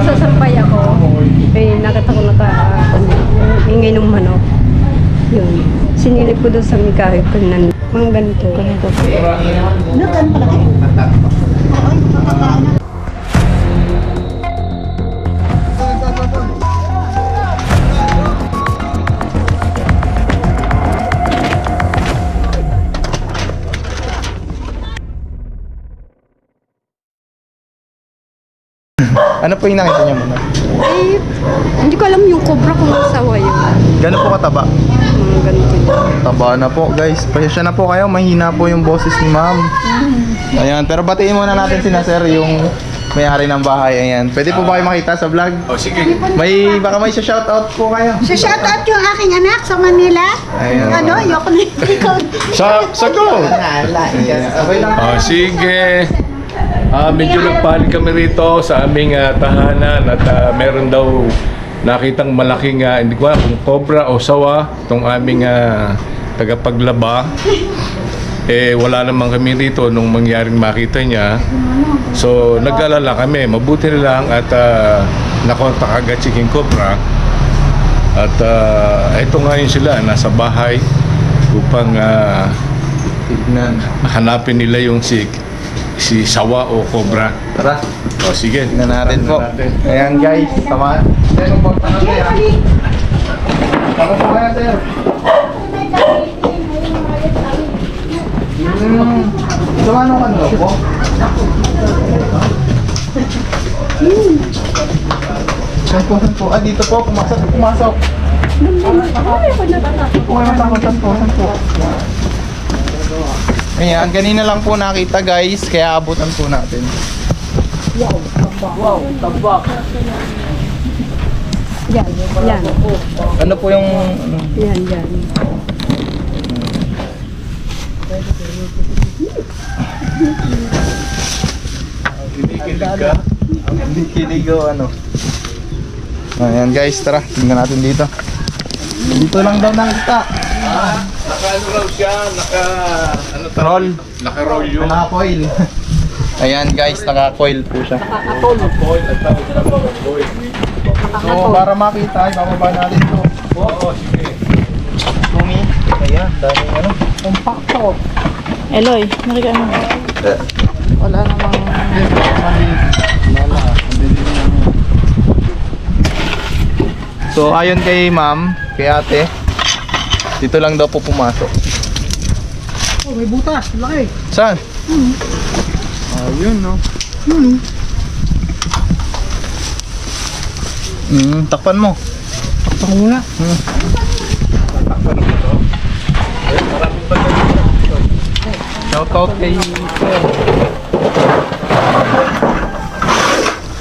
nagsasampay ako, nakita ko ingay ng manok. Yun. Sinilip ko doon sa mikahe ko na mga ganito. Nagan pala kayo. Ay, makakakaan na. Ano po yung nakita niyo muna? Eh, hindi ko alam yung cobra kung asawa yun. Gano'n po kataba? Mga ganito yun. Taba na po guys. Pasensya na po kayo. Mahina po yung boses ni ma'am. Ayan. Pero batiin muna natin sina sir yung may-ari ng bahay. Ayan. Pwede po ba kayo makita sa vlog? Oh, sige. Baka may shoutout po kayo. So, shout out yung aking anak sa Manila. Ayan. Ano, ayoko na ikaw. Sa go! Okay lang. Oh, sige. Medyo nagpalit kami rito sa aming tahanan at meron daw nakitang malaking, hindi ko alam kung cobra o sawa, itong aming tagapaglaba. Eh, wala naman kami rito nung mangyaring makita niya. So, nag-alala kami. Mabuti na lang at nakontak agad si King Cobra. At ito ngayon sila, nasa bahay upang hanapin nila yung si sawa o cobra. Tara. O sige. Tignan natin po. Ayan guys. Tama. Sir, kung pa na kaya. Tama po kaya sir. Sama nung ano po? Saan po? Dito po. Pumasok. Okay, matakot po. Saan po? Ayan, ganina lang po nakita guys, kaya abutan po natin. Wow, tabak. Yan. Ano po yung... Yan. Kinikilig ka? Hindi kilig o ano. Ayan guys, tara, tingnan natin dito. Dito lang daw nakita. Naka-ano raw siya? Roll. Naka-roll yun. Naka-coil. Ayan guys, naka-coil po siya. Naka-coil at naka-coil. So, para makita, ibababa natin ito. Oo, sige. Tumi. Ayan, daming ano. Compacto. Eloy, nakika mo. Wala namang... So, ayon kay ma'am, kay ate, dito lang daw po pumasok. Oh, may butas. Laki. Saan? Ayun, no? Takpan mo. Takpan ko muna. Shoutout kay sir.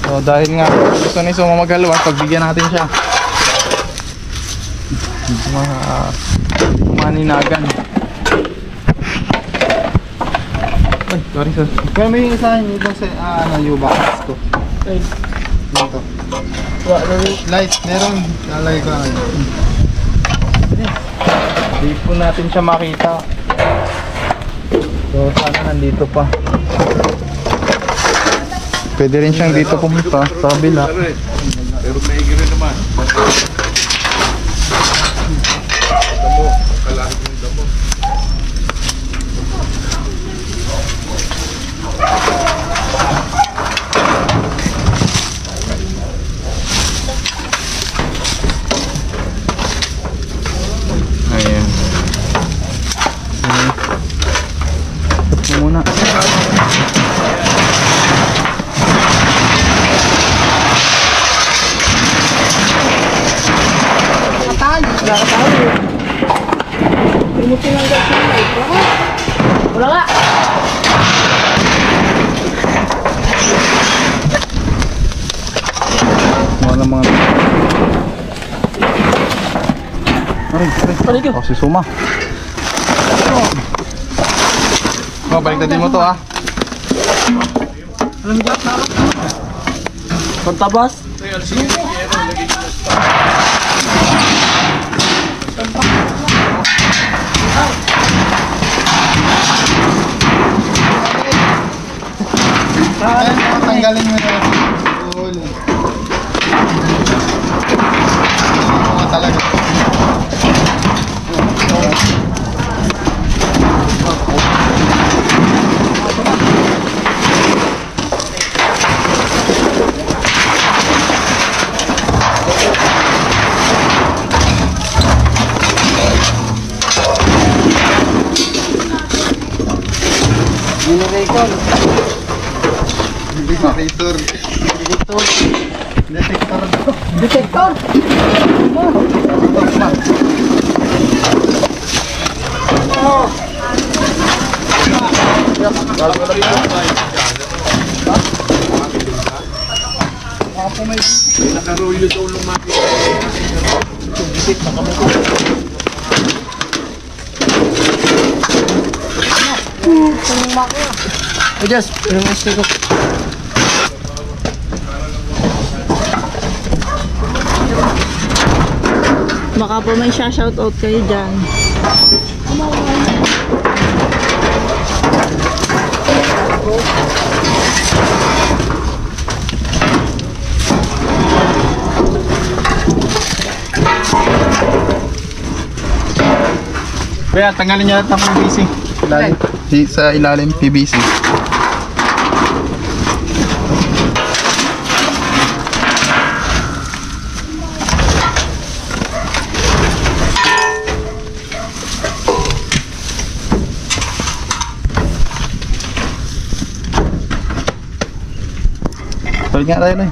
So, dahil nga gusto ni Suma maghalwa, pagbigyan natin siya. Mga maninagan. Ay, sorry sir. Kaya may isa ibang sa yung box ko. Ay, dito. Light, meron. Lalagay ko lang ngayon. Hindi po natin siya makita. So, sana nandito pa. Pwede rin siyang dito pumunta sa kabila. Pero may rin naman. Damo, kalahit ng damo. Ayan. Ito muna. Wala nga. Wala mga... Aray. Oh, si Suma. Oh, baliktadin mo to ah. Alam niyo na. Pantabas. Tanggalin mo na. Hindi makisur. Detektor. Detektor. Just, ko. Baka po may shoutout kayo dyan. Kaya tanggalin niya natin ang PVC. Ilalim. Sa ilalim PVC. Tuloy nga tayo na.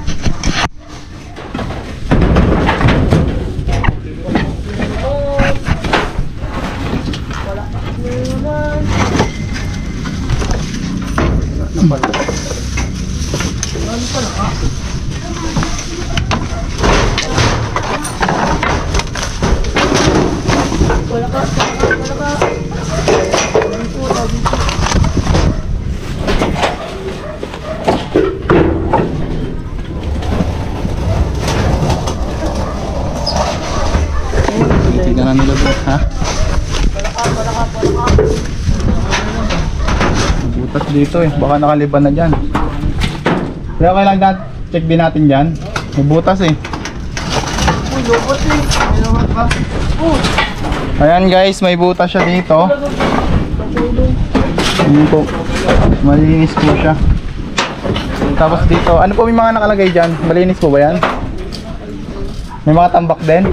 Tingnan nila bro, ha? Butas dito eh, baka nakaliban na dyan. Kaya kailangan check din natin dyan. May butas eh. Ayan guys, may butas siya dito. Ayan po. Malinis po siya. Tapos dito, ano po may mga nakalagay dyan? Malinis po ba yan? May mga tambak din?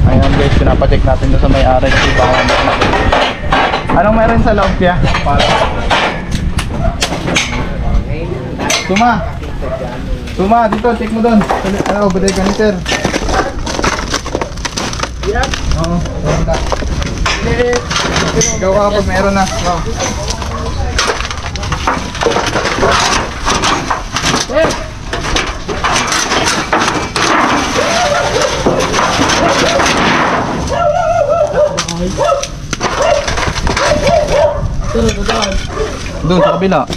Ayan guys, pinapacheck natin doon sa may-ari kasi baka anong meron sa loob kaya? Tuma, dito, check mo doon. Ano, baday ka ni sir? Oo, meron ka. Ikaw ka pag meron na. Wow. Doon sa kabila.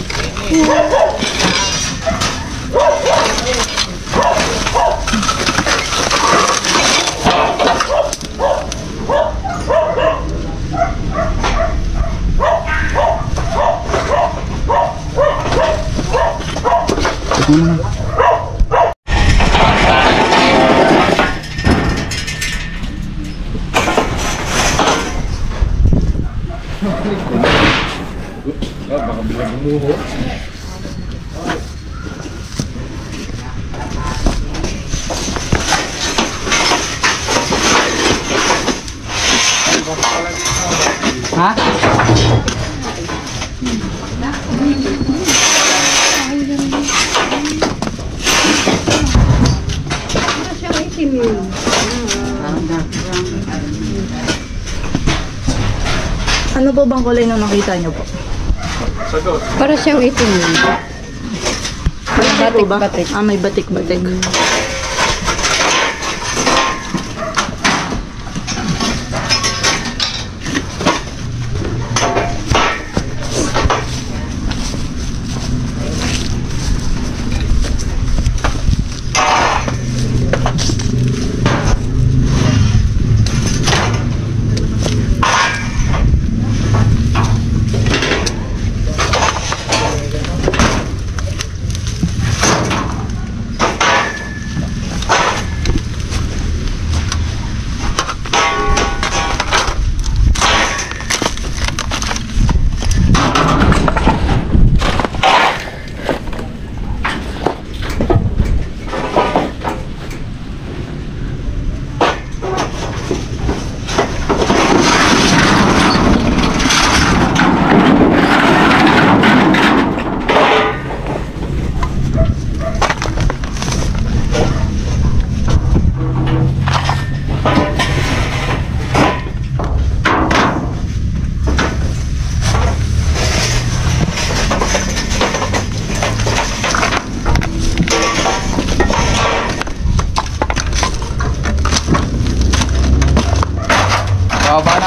Baka bilang bumuho. Ha? Siyang itim yun. Ano po bang kulay na nakita niyo po? Para siyang itim yun. Batik ba? Batik-batik. Ah, may batik-batik.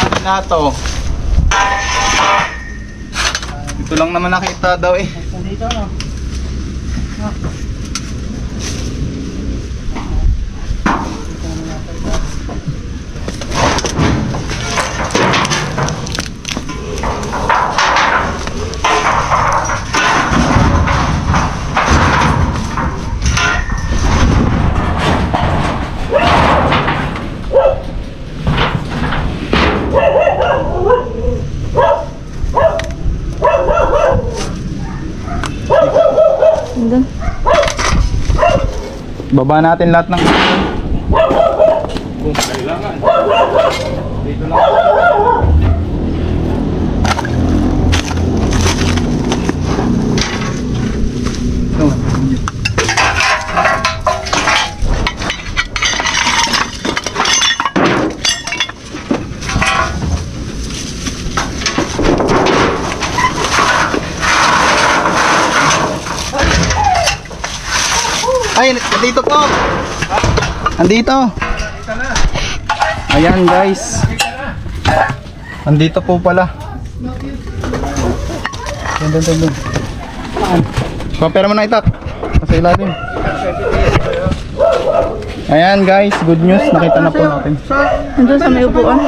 namin na to. Ito lang naman nakita daw eh. Dito no. Andun. Baba natin lahat ng Kung kailangan. Dito lang. Ay, dito po. Andito. Ayan guys. Andito po pala. Doon. Pera mo na itak. Nasa ilalim. Ayan guys, good news. Nakita na po natin. Nandun sa may upuan.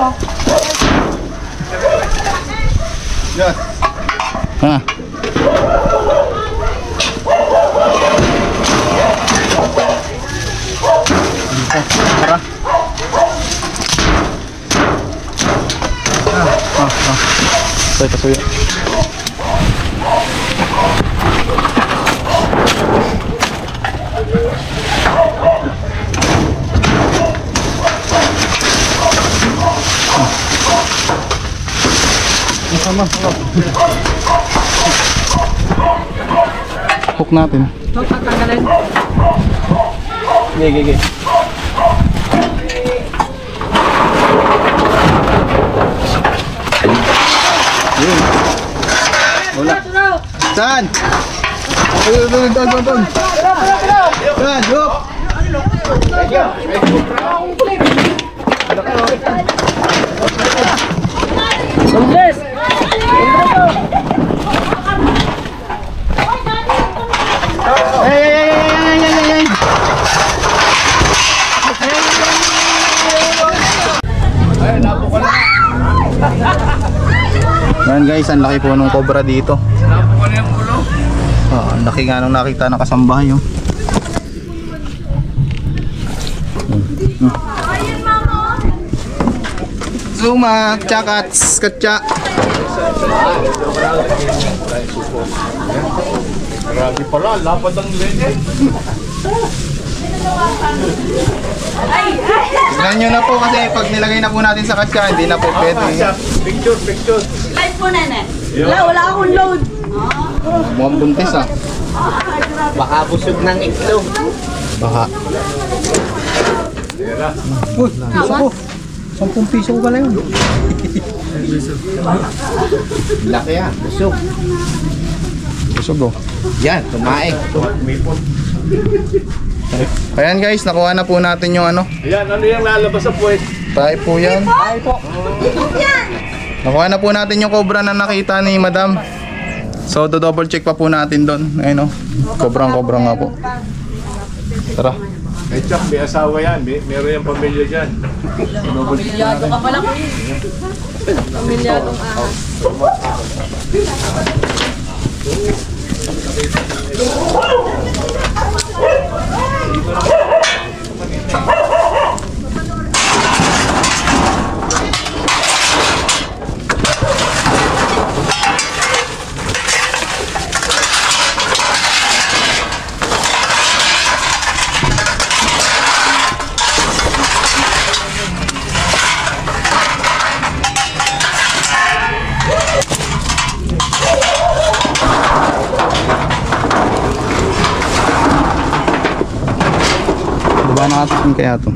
Yes. Ha. Tara. Tay pasuyo. Sama. Hook natin. Huwag tatanggalin. Gege. Wala. Saan? Doon. Saan? Yup. Hey. Ayan guys, ang laki po ng cobra dito. Ang laki nga nung nakita ng kasambahay oh. Zuma, chakats, katsa. Grabe pala, lapad ang legend. Tignan nyo na po kasi pag nilagay na po natin sa katsa, hindi na po pwede. Picture. Live po, nene. Wala akong load. Mukhang buntis ah. Baka busog ng itlog. Baka. Uy, piso ko. 10 piso ko pala yun. Laki yan, busog. Busog oh. Yan, tumae. Ayan guys, nakuha na po natin yung ano. Ayan, ano yung lalabas sa puwet? Tayo po yan. Nakuha na po natin yung cobra na nakita ni Madam. So, double check pa po natin doon. Ayun o. Cobra nga po. Tara. Ay, Chuck, may asawa yan. Meron yung pamilya dyan. Pamilyado ka pala. Pamilyadong ahas. Diba nakatasin kaya ito?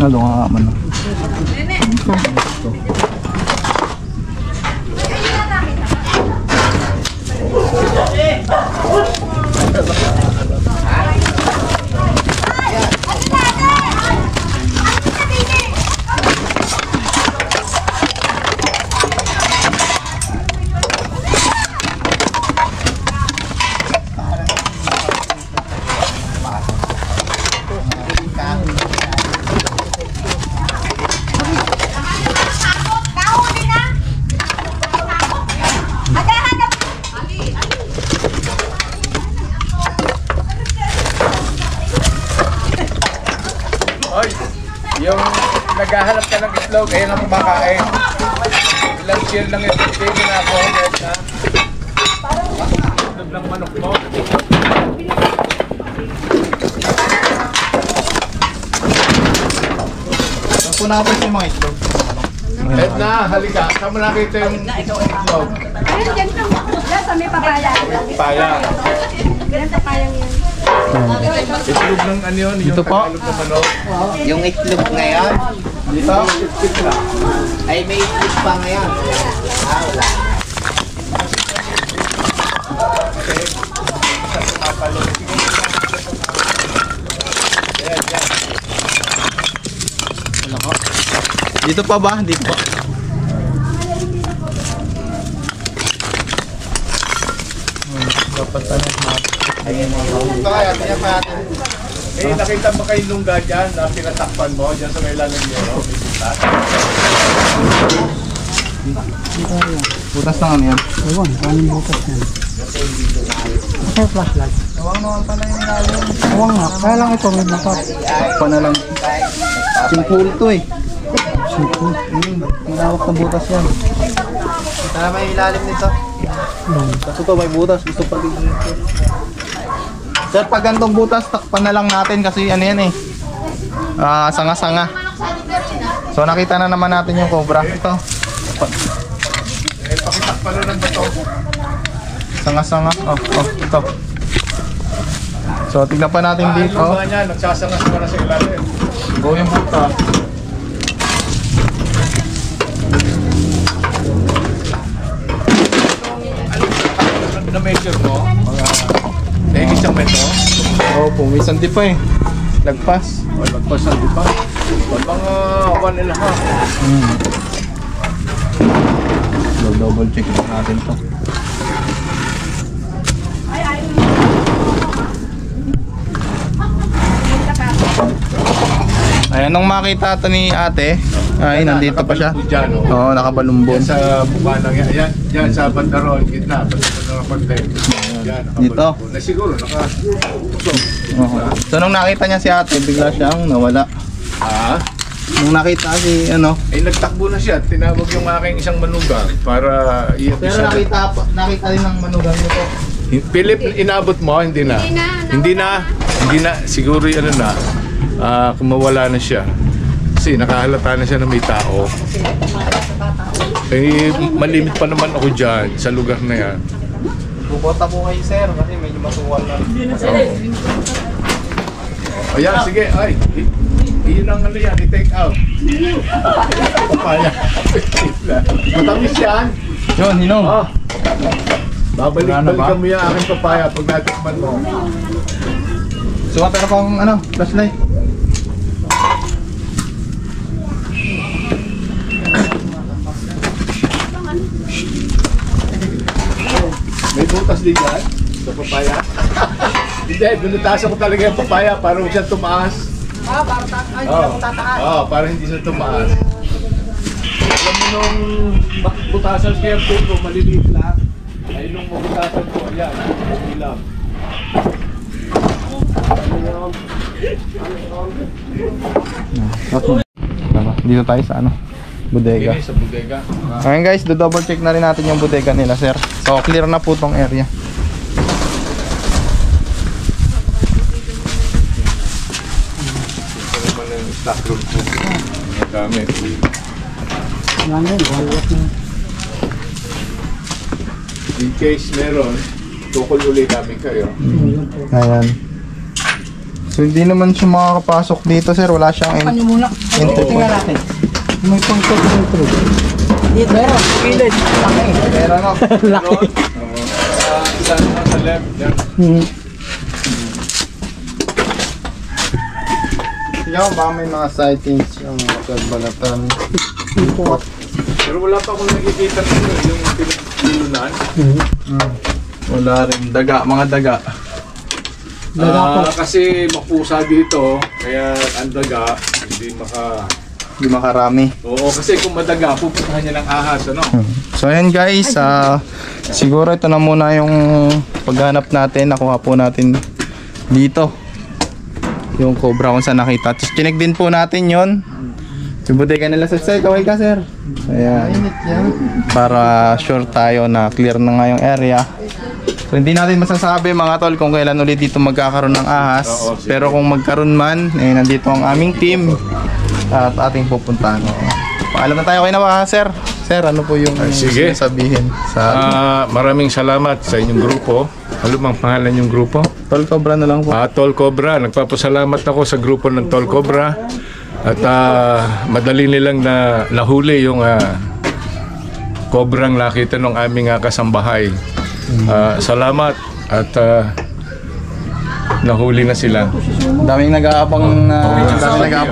Ano nga man na? Oy, yung naghahanap ka ng itlog, ayun ang kumakain. Ilang share lang yung itlog na ako, guys, ha? Itlog ng manok mo. Saan po nakapos yung mga itlog? Edna, halika. Saan mo nakita yung itlog? Ayun, dyan sa may papaya. Paya. Yan sa papayang yan. Itlog ng ano yun? Dito yung po? Tagalog na manok. Yung itlog ngayon, Dito? ay may itlog pa ngayon. Ah, wala. Dito pa ba? Dito pa. Dapat tayo kaya tingnan pa natin. Eh, nakita ba kayo lungga dyan na pinatakpan mo dyan sa may lalang yero? May butas. Butas na ano yan? Ewan, anong butas yan? Ito flashlight. Ewan naman pala yung lalim. Ewan nga, kaya lang ito may butas. Pa na lang. Simple to eh. Simple. Malawak na butas yan. Tara may ilalim nito. Kaso to may butas, gusto pa din ito. Sir, pag ganitong butas, takpan na lang natin kasi ano yan eh. Sanga-sanga. So nakita na naman natin yung cobra. Ito. Eh, pakitakpan na lang ba ito? Sanga-sanga. Oh, ito. So tignan pa natin dito. Yung mga niya, nagsasangas pa na sa ilalim. Go yung butas. Na-measure mo? Mga isang metro? Oo po, may sandi pa eh. Lagpas. O, lagpasan di ba? Mga 1.5. Double check natin to. Ayan, nung makita ito ni ate, ay nandito pa siya. Dyan, o. Oo, nakabalumbon. Yan sa buka lang yan. Yan, yan sa bandaron, gitna. Bandaron, yan, Dito? Na siguro, Oo. So nung nakita niya si ate, bigla siyang nawala. Ah? Nung nakita si ano, Eh, nagtakbo na siya. Tinawag yung aking isang manugang para pero nakita rin ng manugang nito. Philip, inabot mo? Hindi na. Hindi na. Siguro ano na. Kung mawala na siya. Kasi nakahalata na siya na may tao. Eh, malimit pa naman ako dyan sa lugar na yan. Bubota po kayo sir kasi medyo masuwal na. Ayan, sige. Ay, yun ang ano yan. I-take out. Papaya. Matamis yan. Yun, hinom. Oh. Babalik-balikan mo yung aking papaya pag natikman mo. So pero pang ano, flashlight. May butas din yan sa papaya. Hindi, binutasan ko talaga yung papaya para huwag siya tumaas. Para hindi siya tumaas. Alam mo nung butasan kaya puto, maliliit lang. Ay nung mabutasan ko, ayan, hindi lang. Dito tayo sa ano, bodega. Sa bodega. Ngayon guys, double check na rin natin yung bodega nila sir. So clear na po tong area. Ito naman yung stock room po. Gamit. In case meron, tukol ulit namin kayo. Ayan. So hindi naman siya makakapasok dito sir, wala siyang entry point. May pang-control. Dito, meron. Kilid. Laki. Meron no? Laki. sa, sa left. Yan. Tingnan mo, baka may mga sightings yung Balatan. Pero wala pa akong nakikita nito yung pinaglunan. Wala rin. Daga, mga daga. Kasi mapusa dito, kaya ang daga hindi Hindi makarami. Oo, kasi kung madaga, pupuntahan niya ng ahas, ano? So ayan guys, siguro ito na muna yung paghanap natin. Nakuha po natin dito yung cobra kung saan nakita. Tapos chinek din po natin yon. Subuti ka nila sir, kaway ka sir. Ayan. Para sure tayo na clear na nga yung area. So hindi natin masasabi mga tol kung kailan ulit dito magkakaroon ng ahas. Oo, sige. Pero kung magkaroon man, nandito ang aming team at ating pupuntahan. Paalam na tayo kayo na sir. Sir, ano po yung sige. sabihin sa Maraming salamat sa inyong grupo. Ano bang pangalan yung grupo? Tol Cobra na lang po? Tol Cobra. Nagpapasalamat ako sa grupo ng Tol Cobra. At madali nilang nahuli yung kobrang nakita ng aming kasambahay. Salamat at nahuli na sila. Daming nag-aabang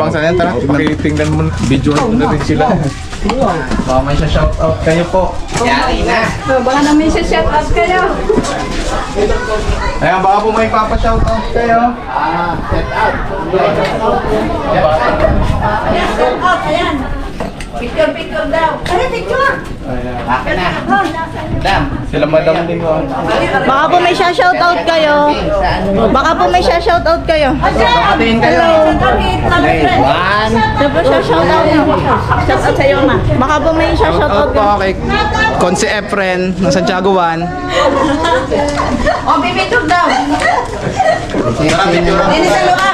sa tara. Pakitingnan mo, videohan mo na rin sila. Baka may shoutout kayo po. Yari na. Baka namin siya shout out kayo. Ayan, baka po may papa-shoutout kayo. Set out. Shout out, ayan. Picture daw. Ay, picture. Akin na. Madam. Sila madam din ko. Baka po may shoutout kayo. Baka po may shoutout kayo. Patingin kayo. One. Siyempre shoutout nyo. Shoutout sa'yo, ma. Baka po may shoutout Shoutout kayo. po kay Conce Efren ng Santiago 1. O, pipicture daw. Tara, picture. Dini sa lugar.